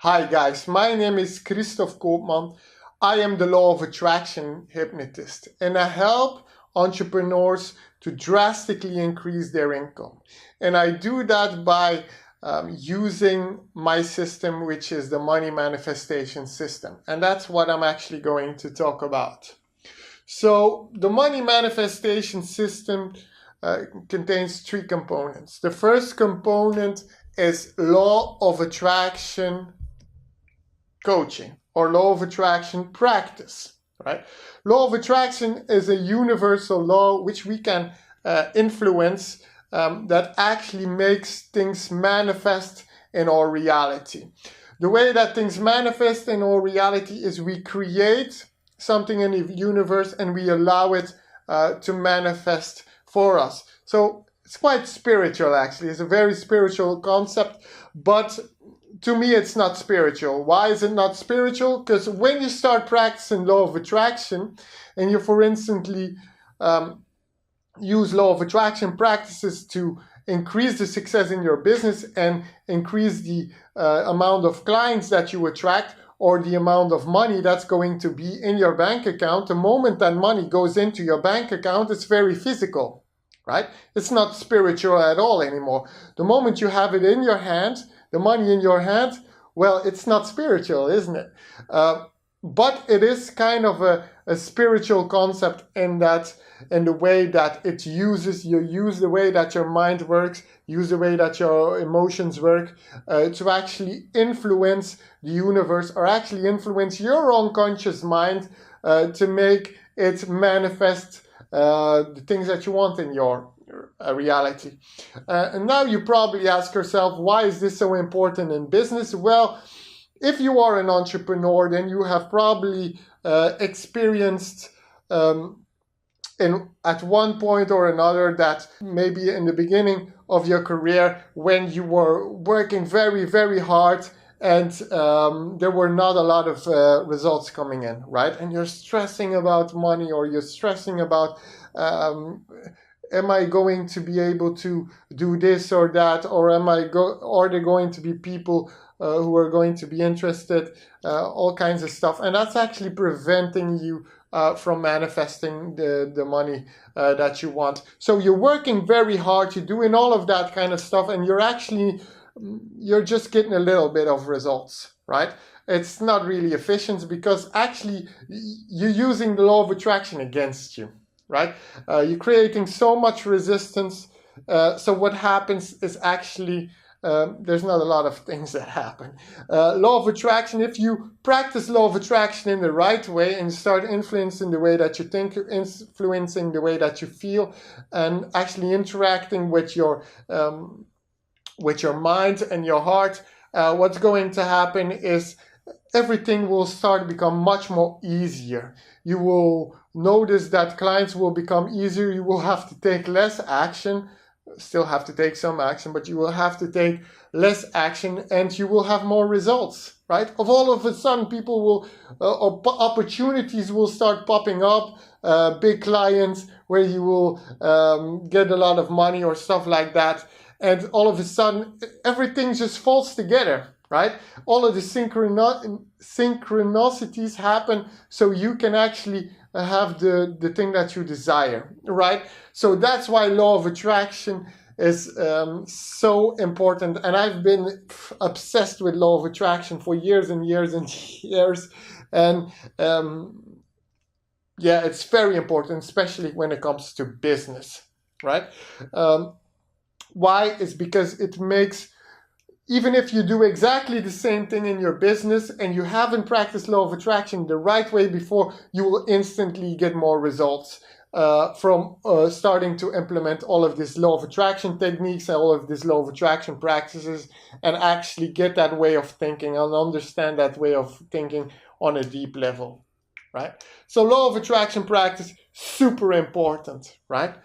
Hi guys, my name is Christoph Koopman. I am the Law of Attraction hypnotist and I help entrepreneurs to drastically increase their income. And I do that by using my system, which is the money manifestation system. And that's what I'm actually going to talk about. So the money manifestation system contains three components. The first component is law of attraction coaching or law of attraction practice, right? Law of attraction is a universal law which we can influence that actually makes things manifest in our reality. The way that things manifest in our reality is we create something in the universe and we allow it to manifest for us. So it's quite spiritual actually. It's a very spiritual concept, but to me it's not spiritual. Why is it not spiritual? Because when you start practicing law of attraction and you, for instance, use law of attraction practices to increase the success in your business and increase the amount of clients that you attract, or the amount of money that's going to be in your bank account, the moment that money goes into your bank account, it's very physical, right? It's not spiritual at all anymore. The moment you have it in your hand, the money in your hand, well, it's not spiritual, isn't it? But it is kind of a spiritual concept in the way that you use the way that your mind works, use the way that your emotions work to actually influence the universe, or actually influence your unconscious mind to make it manifest the things that you want in your reality. And now you probably ask yourself, why is this so important in business? Well, if you are an entrepreneur, then you have probably experienced at one point or another that maybe in the beginning of your career when you were working very, very hard and there were not a lot of results coming in, right? And you're stressing about money, or you're stressing about am I going to be able to do this or that, or are there going to be people who are going to be interested, all kinds of stuff. And that's actually preventing you from manifesting the money that you want. So you're working very hard, you're doing all of that kind of stuff, and you're just getting a little bit of results, right? It's not really efficient because actually you're using the law of attraction against you, right? You're creating so much resistance. So what happens is actually there's not a lot of things that happen. Law of attraction, if you practice law of attraction in the right way and start influencing the way that you think, influencing the way that you feel, and actually interacting with your mind and your heart, what's going to happen is everything will start to become much more easier. You will notice that clients will become easier. You will have to take less action, still have to take some action, but you will have to take less action and you will have more results, right? All of a sudden, people will, opportunities will start popping up, big clients where you will get a lot of money or stuff like that. And all of a sudden, everything just falls together, right? All of the synchronicities happen so you can actually have the thing that you desire, right? So that's why law of attraction is so important. And I've been obsessed with law of attraction for years and years and years. And yeah, it's very important, especially when it comes to business, right? Why? Is because it makes, even if you do exactly the same thing in your business and you haven't practiced law of attraction the right way before, you will instantly get more results from starting to implement all of this law of attraction techniques and all of this law of attraction practices, and actually get that way of thinking and understand that way of thinking on a deep level, right? So law of attraction practice, super important, right?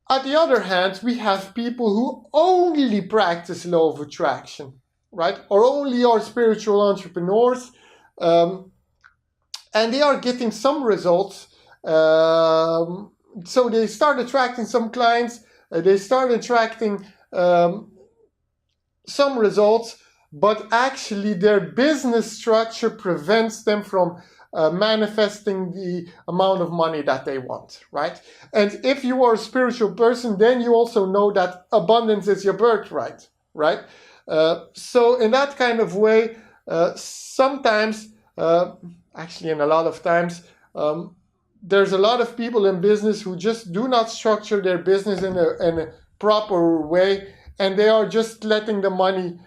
On the other hand, we have people who only practice law of attraction, right? Or only are spiritual entrepreneurs, and they are getting some results. So they start attracting some clients, they start attracting some results, but actually their business structure prevents them from manifesting the amount of money that they want, right? And if you are a spiritual person, then you also know that abundance is your birthright, right? So in that kind of way, sometimes, actually in a lot of times, there's a lot of people in business who just do not structure their business in a proper way, and they are just letting the money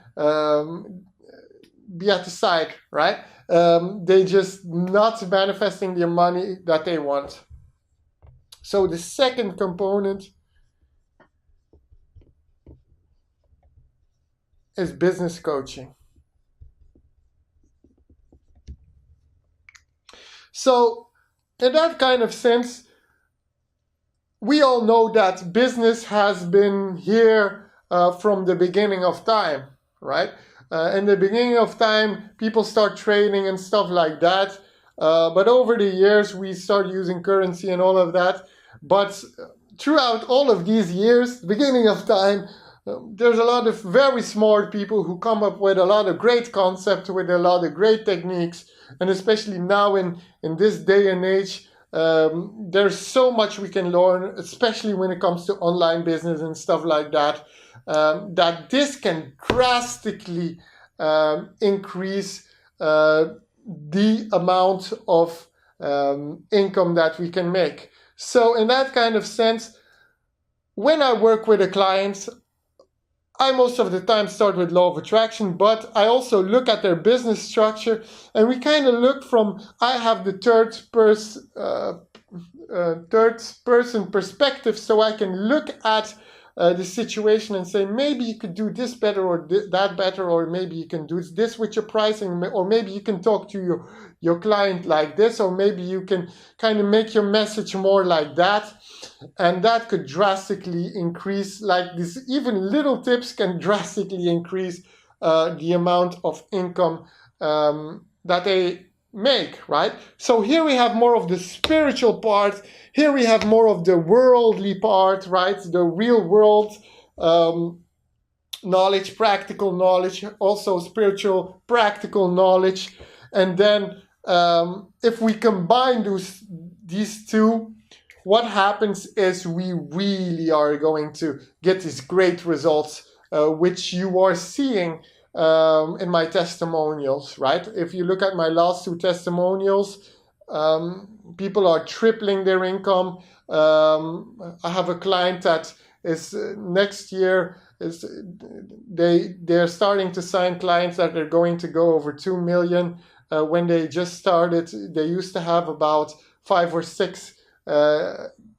be at the side, right? They just not manifesting the money that they want. So the second component is business coaching. So in that kind of sense, we all know that business has been here from the beginning of time, right? In the beginning of time, people start trading and stuff like that. But over the years, we start using currency and all of that. But throughout all of these years, beginning of time, there's a lot of very smart people who come up with a lot of great concepts, with a lot of great techniques. And especially now in this day and age, there's so much we can learn, especially when it comes to online business and stuff like that, that this can drastically increase the amount of income that we can make. So in that kind of sense, when I work with a client, I most of the time start with law of attraction, but I also look at their business structure, and we kind of look from, I have the third person perspective, so I can look at the situation and say, maybe you could do this better or that better, or maybe you can do this with your pricing, or maybe you can talk to your client like this, or maybe you can kind of make your message more like that. And that could drastically increase, like this, even little tips can drastically increase the amount of income that they make, right? So here we have more of the spiritual part. Here we have more of the worldly part, right? The real world knowledge, practical knowledge, also spiritual practical knowledge. And then if we combine these two, what happens is we really are going to get these great results, which you are seeing in my testimonials, right? If you look at my last two testimonials, people are tripling their income. I have a client that is next year, they're starting to sign clients that are going to go over 2 million. When they just started, they used to have about 5 or 6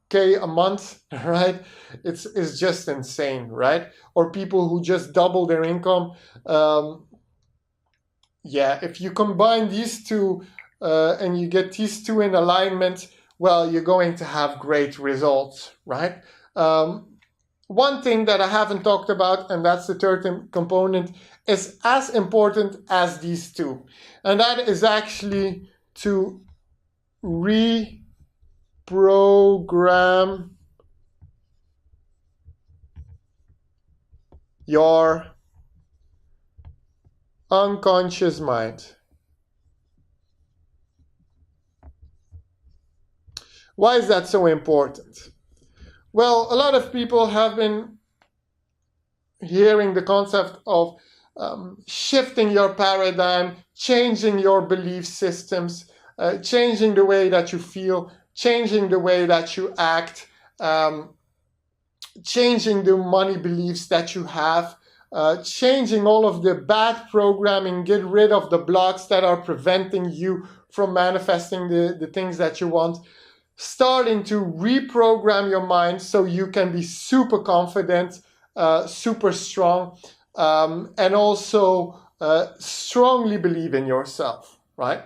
K a month, right? It's just insane, right? Or people who just double their income. Yeah, if you combine these two and you get these two in alignment, well, you're going to have great results, right? One thing that I haven't talked about, and that's the third component, is as important as these two. And that is actually to reprogram your unconscious mind. Why is that so important? Well, a lot of people have been hearing the concept of shifting your paradigm, changing your belief systems, changing the way that you feel, changing the way that you act, changing the money beliefs that you have, changing all of the bad programming, get rid of the blocks that are preventing you from manifesting the things that you want, starting to reprogram your mind so you can be super confident, super strong, and also strongly believe in yourself, right?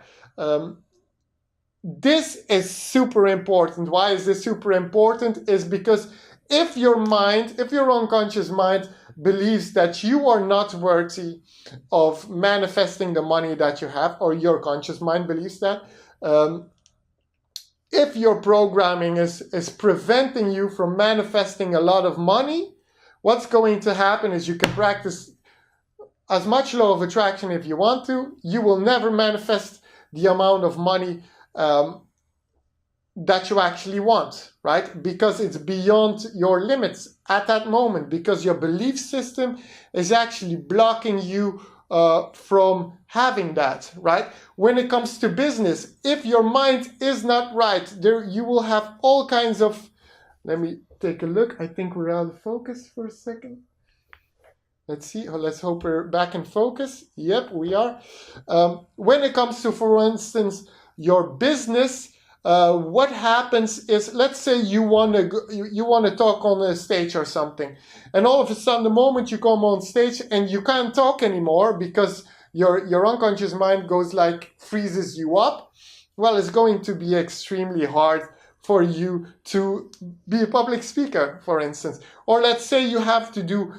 This is super important. Why is this super important? Is because if your unconscious mind believes that you are not worthy of manifesting the money that you have, or your conscious mind believes that, if your programming is preventing you from manifesting a lot of money, what's going to happen is you can practice as much law of attraction if you want to, you will never manifest the amount of money that you actually want, right? Because it's beyond your limits at that moment, because your belief system is actually blocking you from having that, right? When it comes to business, if your mind is not right, there you will have all kinds of, let me take a look. I think we're out of focus for a second. Let's see. Let's hope we're back in focus. Yep, we are. When it comes to, for instance, your business, what happens is, let's say you want to talk on a stage or something, and all of a sudden, the moment you come on stage and you can't talk anymore because your unconscious mind goes like freezes you up. Well, it's going to be extremely hard for you to be a public speaker, for instance. Or let's say you have to do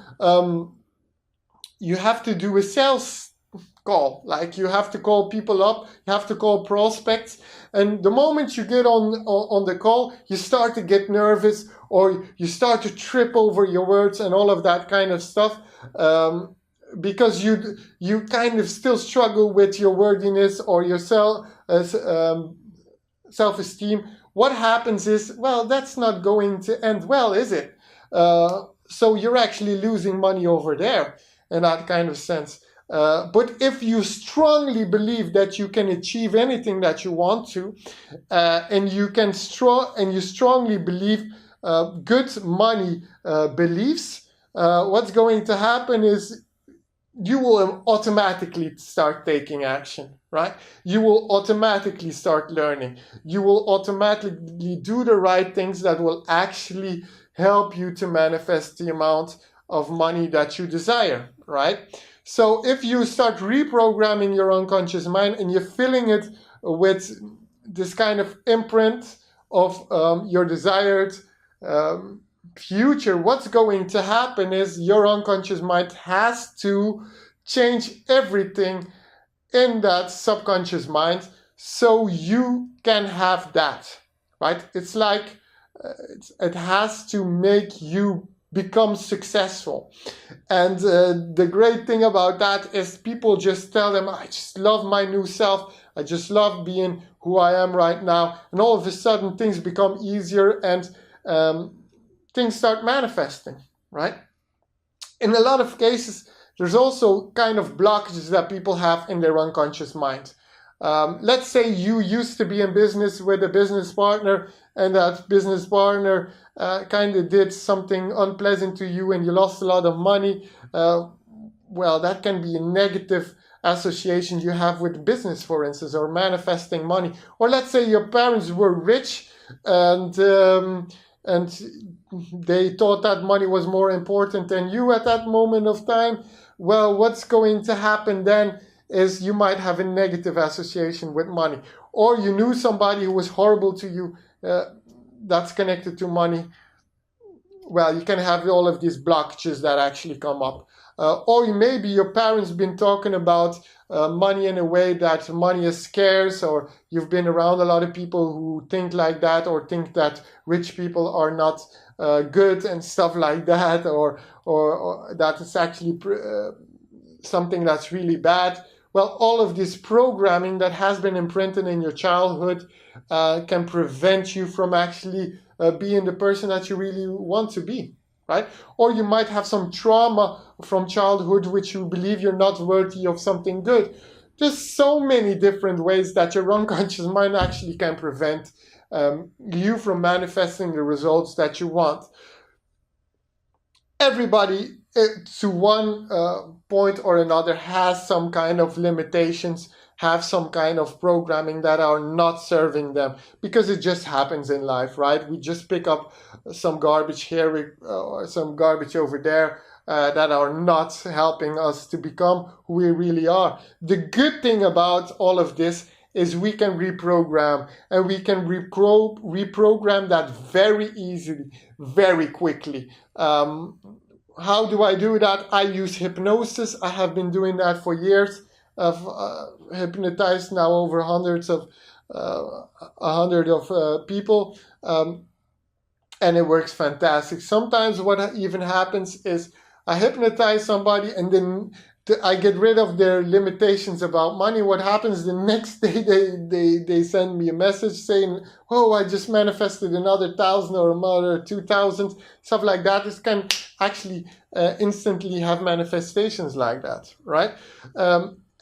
a sales call, like you have to call people up, you have to call prospects, and the moment you get on the call, you start to get nervous, or you start to trip over your words and all of that kind of stuff, because you kind of still struggle with your wordiness or your self-esteem. What happens is, well, that's not going to end well, is it? So you're actually losing money over there in that kind of sense. But if you strongly believe that you can achieve anything that you want to, and you strongly believe good money beliefs, what's going to happen is you will automatically start taking action, right? You will automatically start learning. You will automatically do the right things that will actually help you to manifest the amount of money that you desire, right? So if you start reprogramming your unconscious mind and you're filling it with this kind of imprint of your desired future, what's going to happen is your unconscious mind has to change everything in that subconscious mind so you can have that, right? It's like it has to make you become successful. And the great thing about that is people just tell them, I just love my new self, I just love being who I am right now, and all of a sudden things become easier and things start manifesting, right? In a lot of cases, there's also kind of blockages that people have in their unconscious mind. Let's say you used to be in business with a business partner, and that business partner kind of did something unpleasant to you and you lost a lot of money. Well, that can be a negative association you have with business, for instance, or manifesting money. Or let's say your parents were rich and they thought that money was more important than you at that moment of time. Well, what's going to happen then is you might have a negative association with money. Or you knew somebody who was horrible to you, that's connected to money. Well, you can have all of these blockages that actually come up. Or maybe your parents been talking about money in a way that money is scarce, or you've been around a lot of people who think like that, or think that rich people are not good and stuff like that, or that it's actually something that's really bad. Well, all of this programming that has been imprinted in your childhood can prevent you from actually being the person that you really want to be, right? Or you might have some trauma from childhood which you believe you're not worthy of something good. There's so many different ways that your unconscious mind actually can prevent you from manifesting the results that you want. Everybody, to one point or another, has some kind of limitations, have some kind of programming that are not serving them, because it just happens in life, right? We just pick up some garbage here or some garbage over there that are not helping us to become who we really are. The good thing about all of this is we can reprogram, and we can reprogram that very easily, very quickly. How do I do that? I use hypnosis. I have been doing that for years. I've hypnotized now over 100 of people, and it works fantastic. Sometimes what even happens is I hypnotize somebody, and then I get rid of their limitations about money. What happens the next day? They send me a message saying, "Oh, I just manifested another 1,000 or another 2,000." Stuff like that. This can actually instantly have manifestations like that, right?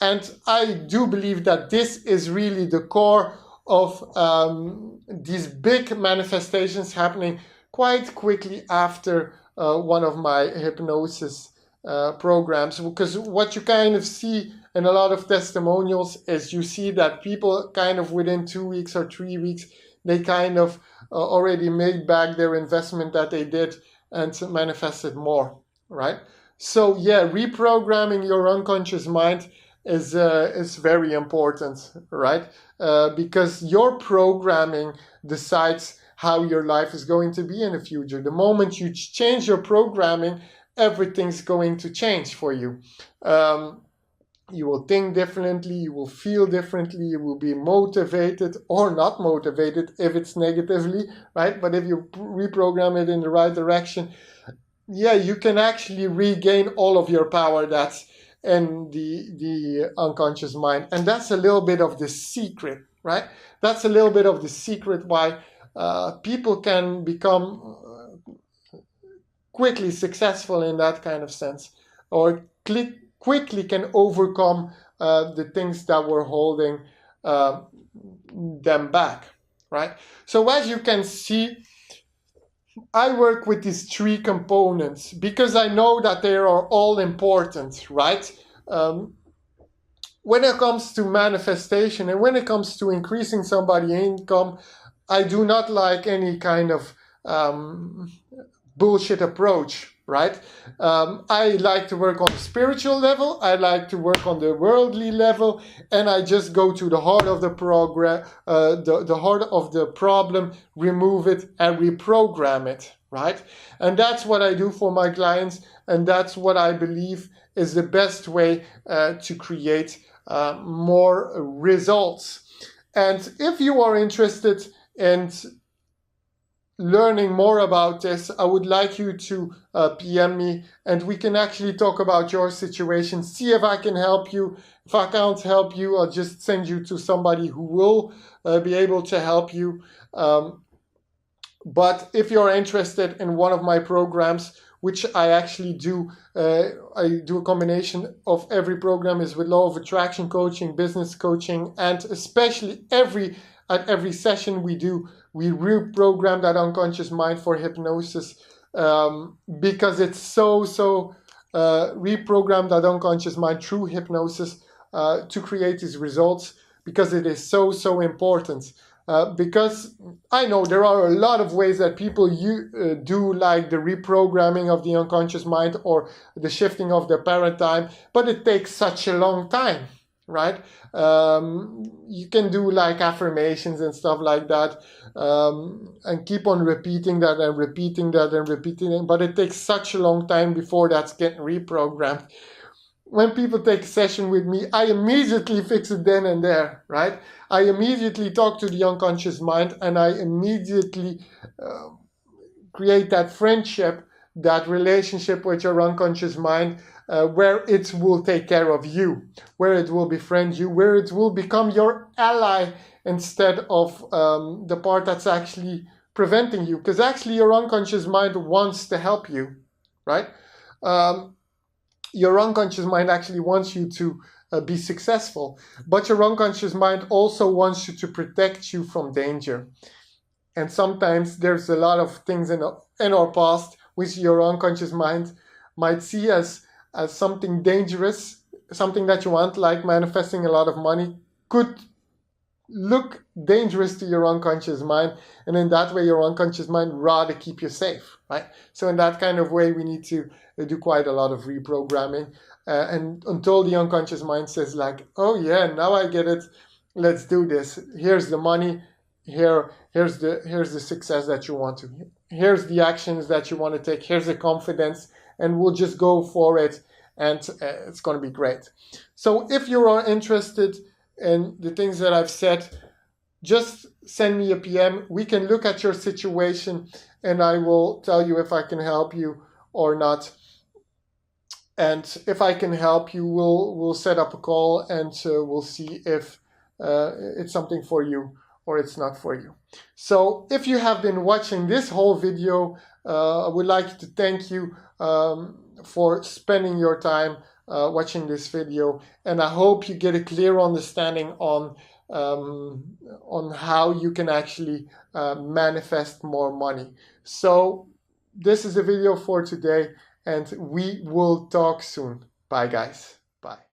And I do believe that this is really the core of these big manifestations happening quite quickly after one of my hypnosis programs, because what you kind of see in a lot of testimonials is you see that people kind of within 2 weeks or 3 weeks, they kind of already made back their investment that they did and manifested more, right? So yeah, reprogramming your unconscious mind is very important, right? Because your programming decides how your life is going to be in the future. The moment you change your programming, everything's going to change for you. You will think differently, you will feel differently, you will be motivated or not motivated if it's negatively, right? But if you reprogram it in the right direction, yeah, you can actually regain all of your power that's in the unconscious mind. And that's a little bit of the secret, right? That's a little bit of the secret why people can become quickly successful in that kind of sense, or quickly can overcome the things that were holding them back, right? So as you can see, I work with these three components because I know that they are all important, right? When it comes to manifestation and when it comes to increasing somebody's income, I do not like any kind of bullshit approach, right? I like to work on the spiritual level, I like to work on the worldly level, and I just go to the heart of the the heart of the problem, remove it and reprogram it, right? And that's what I do for my clients, and that's what I believe is the best way to create more results. And if you are interested in learning more about this, I would like you to PM me, and we can actually talk about your situation, see if I can help you. If I can't help you, I'll just send you to somebody who will be able to help you. But if you're interested in one of my programs, which I actually do, I do a combination of every program is with law of attraction coaching, business coaching, and especially at every session we reprogram that unconscious mind for hypnosis, because it's so reprogram that unconscious mind through hypnosis to create these results, because it is so important. Because I know there are a lot of ways that people do, like the reprogramming of the unconscious mind or the shifting of the paradigm, but it takes such a long time, right? You can do like affirmations and stuff like that, and keep on repeating that and repeating that and repeating it, but it takes such a long time before that's getting reprogrammed. When people take a session with me, I immediately fix it then and there, right? I immediately talk to the unconscious mind, and I immediately create that friendship, that relationship with your unconscious mind, where it will take care of you, where it will befriend you, where it will become your ally instead of the part that's actually preventing you. Because actually your unconscious mind wants to help you, right? Your unconscious mind actually wants you to be successful, but your unconscious mind also wants you to protect you from danger. And sometimes there's a lot of things in our past which your unconscious mind might see as something dangerous, something that you want, like manifesting a lot of money, could look dangerous to your unconscious mind, and in that way your unconscious mind rather keep you safe, right? So in that kind of way we need to do quite a lot of reprogramming, and until the unconscious mind says like, oh yeah, now I get it, let's do this, here's the money, here's the success that you want to, here's the actions that you want to take, here's the confidence, and we'll just go for it, and it's going to be great. So if you are interested in the things that I've said, just send me a PM. We can look at your situation and I will tell you if I can help you or not. And if I can help you, we'll set up a call and we'll see if it's something for you or it's not for you. So if you have been watching this whole video, I would like to thank you for spending your time watching this video, and I hope you get a clear understanding on how you can actually manifest more money. So this is the video for today, and we will talk soon. Bye guys. Bye.